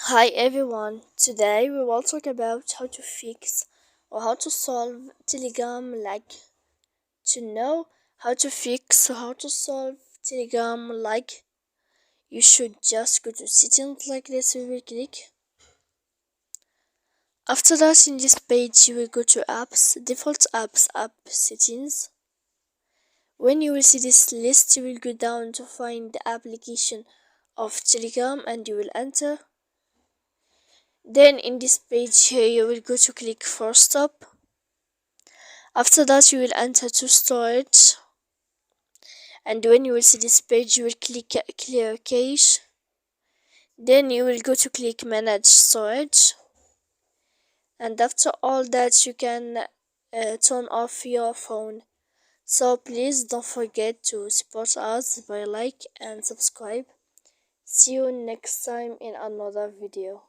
Hi everyone, today we will talk about how to fix or how to solve Telegram lag. To know how to fix or how to solve Telegram lag, you should just go to settings like this. We will click. After that, in this page, you will go to apps, default apps, app settings. When you will see this list, you will go down to find the application of Telegram and you will enter. Then in this page here you will go to click for stop. After that you will enter to storage, and when you will see this page you will click clear cache. Then you will go to click manage storage, and after all that you can turn off your phone. So please don't forget to support us by like and subscribe. See you next time in another video.